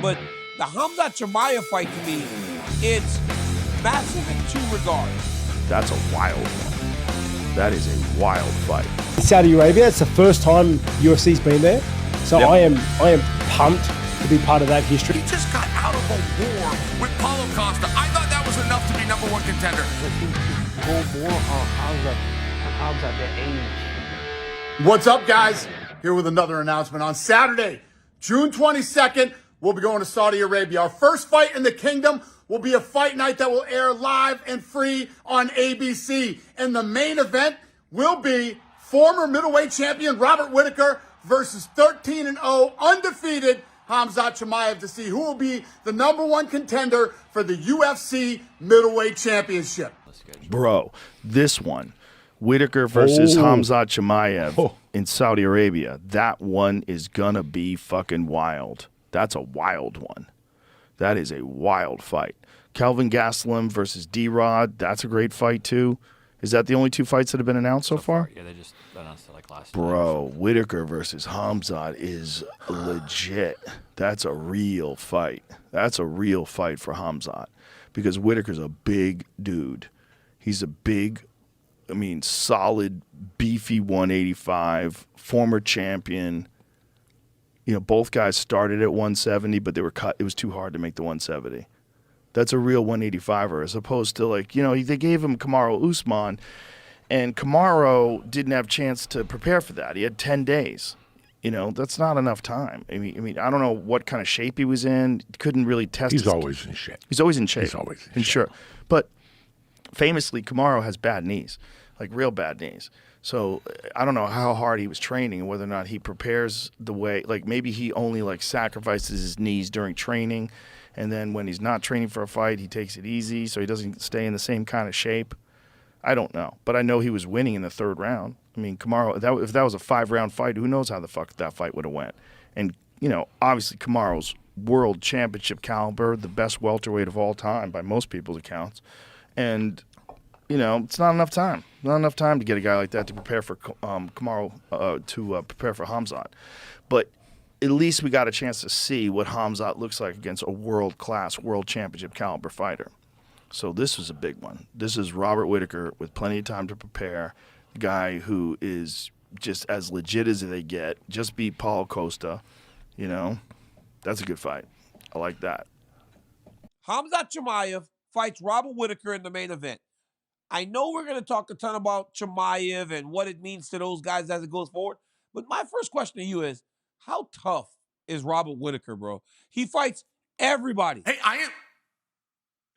But the Khamzat Chimaev fight, to me, it's massive in two regards. That's a wild one. That is a wild fight. Saudi Arabia, it's the first time UFC's been there. So Yep. I am pumped to be part of that history. He just got out of a war with Paulo Costa. I thought that was enough to be #1 contender. Go more on Khamzat their age. What's up, guys? Here with another announcement. On Saturday, June 22nd, we'll be going to Saudi Arabia. Our first fight in the kingdom will be a fight night that will air live and free on ABC. And the main event will be former middleweight champion Robert Whittaker versus 13-0 undefeated Khamzat Chimaev to see who will be the #1 contender for the UFC middleweight championship. Bro, this one, Whittaker versus Khamzat Chimaev in Saudi Arabia, that one is going to be fucking wild. That's a wild one. That is a wild fight. Kelvin Gastelum versus D-Rod, that's a great fight too. Is that the only two fights that have been announced so far? Yeah, they just announced it like last Bro, Whittaker versus Khamzat is legit. That's a real fight. That's a real fight for Khamzat because Whittaker's a big dude. He's a big, solid, beefy 185, former champion. You know, both guys started at 170, but they were cut. It was too hard to make the 170. That's a real 185er, as opposed to they gave him Kamaru Usman, and Kamaru didn't have a chance to prepare for that. He had 10 days. You know, that's not enough time. I mean, I don't know what kind of shape he was in. Couldn't really test. He's always in shape. He's always in shape. He's always in shape. Sure. But famously, Kamaru has bad knees, like real bad knees. So I don't know how hard he was training and whether or not he prepares the way, like maybe he only sacrifices his knees during training. And then when he's not training for a fight, he takes it easy so he doesn't stay in the same kind of shape. I don't know. But I know he was winning in the third round. I mean, Kamaru, if that was a 5-round fight, who knows how the fuck that fight would have went. And, obviously Kamaru's world championship caliber, the best welterweight of all time by most people's accounts. And, it's not enough time. Not enough time to get a guy like that to prepare for Kamaru, prepare for Khamzat. But at least we got a chance to see what Khamzat looks like against a world-class, world championship caliber fighter. So this was a big one. This is Robert Whittaker with plenty of time to prepare. The guy who is just as legit as they get. Just beat Paulo Costa. That's a good fight. I like that. Khamzat Chimaev fights Robert Whittaker in the main event. I know we're going to talk a ton about Chimaev and what it means to those guys as it goes forward. But my first question to you is, how tough is Robert Whittaker, bro? He fights everybody. Hey,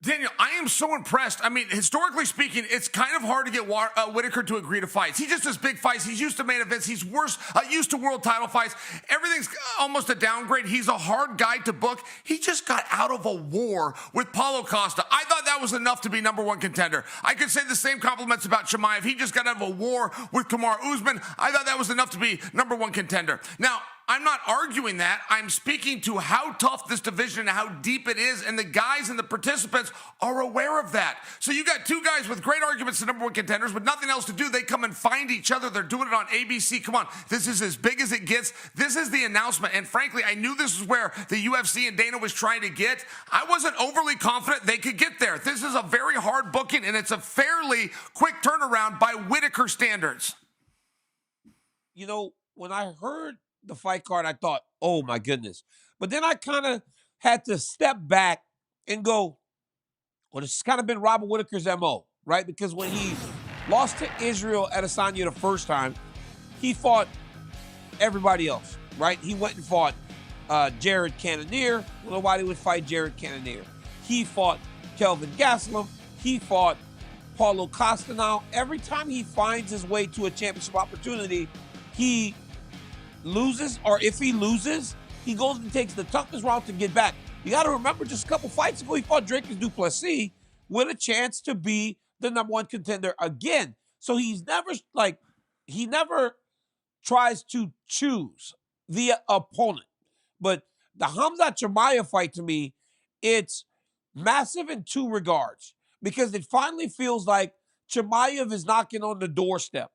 Daniel, I am so impressed. I mean, historically speaking, it's kind of hard to get Whittaker to agree to fights. He just does big fights. He's used to main events. He's used to world title fights. Everything's almost a downgrade. He's a hard guy to book. He just got out of a war with Paulo Costa. I thought that was enough to be #1 contender. I could say the same compliments about Chimaev. He just got out of a war with Kamaru Usman. I thought that was enough to be #1 contender. Now, I'm not arguing that. I'm speaking to how tough this division and how deep it is, and the guys and the participants are aware of that. So you got two guys with great arguments to #1 contenders, but nothing else to do. They come and find each other. They're doing it on ABC. Come on, this is as big as it gets. This is the announcement, and frankly, I knew this is where the UFC and Dana was trying to get. I wasn't overly confident they could get there. This is a very hard booking, and it's a fairly quick turnaround by Whittaker standards. When I heard the fight card, I thought, oh my goodness. But then I kind of had to step back and go, well, this has kind of been Robert Whittaker's MO, right? Because when he lost to Israel Adesanya the first time, he fought everybody else, right? He went and fought Jared Cannonier. Nobody would fight Jared Cannonier. He fought Kelvin Gastelum. He fought Paulo Costa. Now, every time he finds his way to a championship opportunity, he loses, or if he loses, he goes and takes the toughest route to get back. You got to remember, just a couple fights ago, he fought Dricus Du Plessis with a chance to be the #1 contender again. So he never tries to choose the opponent. But the Khamzat Chimaev fight, to me, it's massive in two regards, because it finally feels like Chimaev is knocking on the doorstep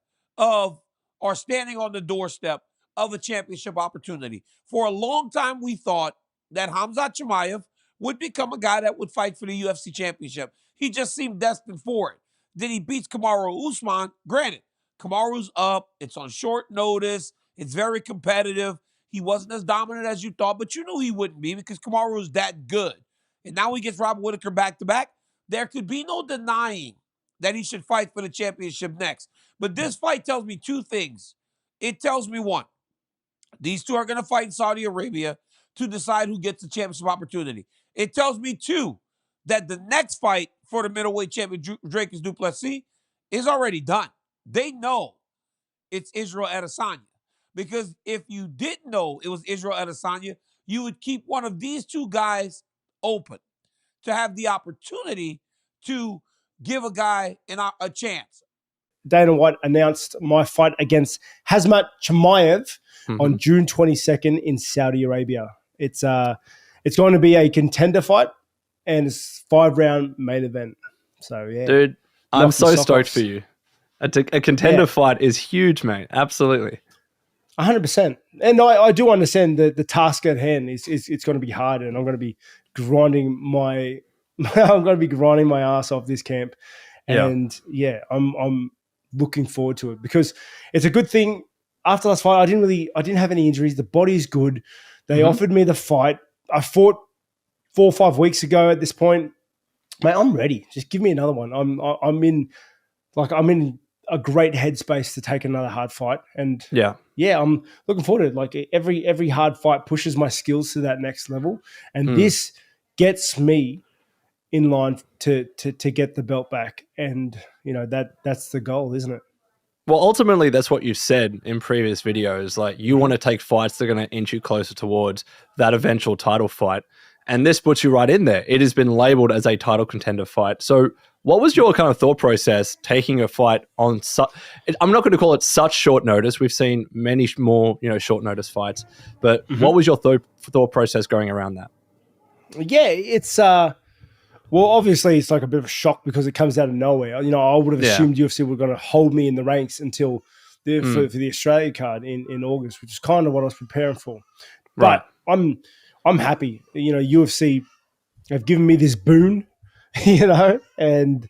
standing on the doorstep of a championship opportunity. For a long time, we thought that Khamzat Chimaev would become a guy that would fight for the UFC championship. He just seemed destined for it. Then he beats Kamaru Usman. Granted, Kamaru's up. It's on short notice. It's very competitive. He wasn't as dominant as you thought, but you knew he wouldn't be because Kamaru was that good. And now he gets Robert Whittaker back-to-back. There could be no denying that he should fight for the championship next. But this fight tells me two things. It tells me, one, these two are going to fight in Saudi Arabia to decide who gets the championship opportunity. It tells me, two, that the next fight for the middleweight champion, Dricus du Plessis, is already done. They know it's Israel Adesanya. Because if you didn't know it was Israel Adesanya, you would keep one of these two guys open to have the opportunity to give a guy a chance. Dana White announced my fight against Khamzat Chimaev on June 22nd in Saudi Arabia. It's going to be a contender fight, and it's 5-round main event. So yeah, dude, I'm so stoked for you. A contender fight is huge, mate. Absolutely. 100%. And I do understand that the task at hand is going to be hard, and I'm going to be grinding my ass off this camp. And I'm looking forward to it because it's a good thing. After last fight, I didn't have any injuries. The body's good. They offered me the fight. I fought 4 or 5 weeks ago at this point. Mate, I'm ready. Just give me another one. I'm in a great headspace to take another hard fight. And I'm looking forward to it. Like every hard fight pushes my skills to that next level. And this gets me in line to get the belt back. And that's the goal, isn't it? Well, ultimately, that's what you said in previous videos. Like, you want to take fights that are going to inch you closer towards that eventual title fight. And this puts you right in there. It has been labeled as a title contender fight. So what was your kind of thought process taking a fight on I'm not going to call it such short notice. We've seen many more, short notice fights. But what was your thought process going around that? Yeah, it's well, obviously it's like a bit of a shock because it comes out of nowhere. I would have assumed UFC were going to hold me in the ranks until for the Australia card in August, which is kind of what I was preparing for. But I'm happy. UFC have given me this boon, and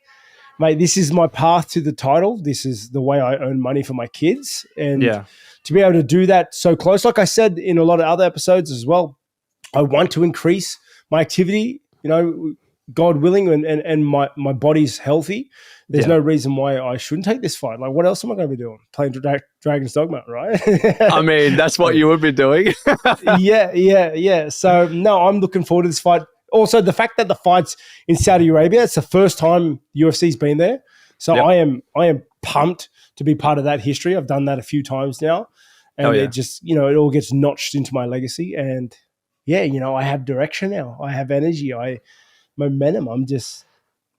mate, this is my path to the title. This is the way I earn money for my kids. And to be able to do that so close, like I said in a lot of other episodes as well, I want to increase my activity, God willing, and my body's healthy. There's no reason why I shouldn't take this fight. Like, what else am I going to be doing? Playing Dragon's Dogma, right? I mean, that's what you would be doing. Yeah. So, no, I'm looking forward to this fight. Also, the fact that the fight's in Saudi Arabia, it's the first time UFC's been there. So I am pumped to be part of that history. I've done that a few times now. And it just, it all gets notched into my legacy. And, I have direction now. I have energy. Momentum.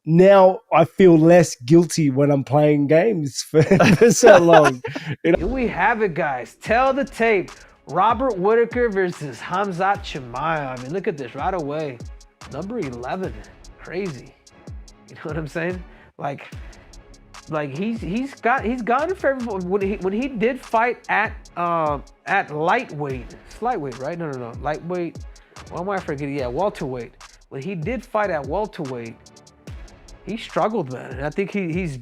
Now I feel less guilty when I'm playing games for so long. Here we have it, guys. Tell the tape. Robert Whittaker versus Khamzat Chimaev. I mean, look at this right away. Number 11. Crazy. You know what I'm saying? Like he's gone for everyone. When he did fight at lightweight, it's lightweight, right? No, lightweight. Why am I forgetting? Yeah, welterweight. When he did fight at welterweight, he struggled, man. And I think he's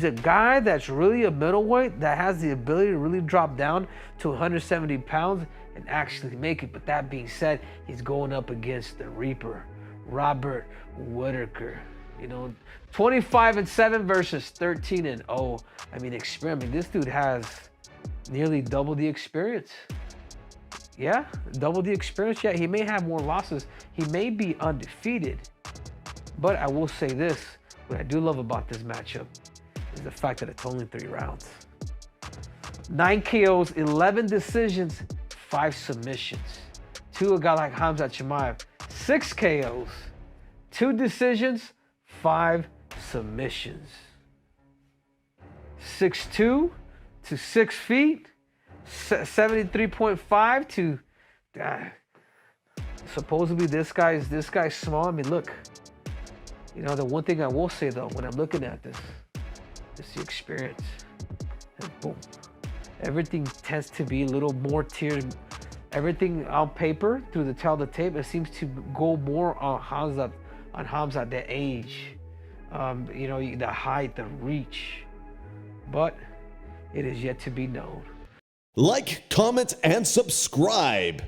a guy that's really a middleweight that has the ability to really drop down to 170 pounds and actually make it. But that being said, he's going up against the Reaper, Robert Whittaker. 25-7 versus 13-0. I mean, this dude has nearly double the experience. Yeah, double the experience. Yeah, he may have more losses. He may be undefeated. But I will say this, what I do love about this matchup is the fact that it's only 3 rounds. 9 KOs, 11 decisions, 5 submissions. To a guy like Khamzat Chimaev, 6 KOs, 2 decisions, 5 submissions. 6'2" to 6 feet. 73.5 to supposedly this guy's small. I mean, look, the one thing I will say though, when I'm looking at this, is the experience. And boom, everything tends to be a little more tiered everything on paper through the tell the tape, it seems to go more on Khamzat, the age, you know, the height, the reach, but it is yet to be known. Like, comment, and subscribe.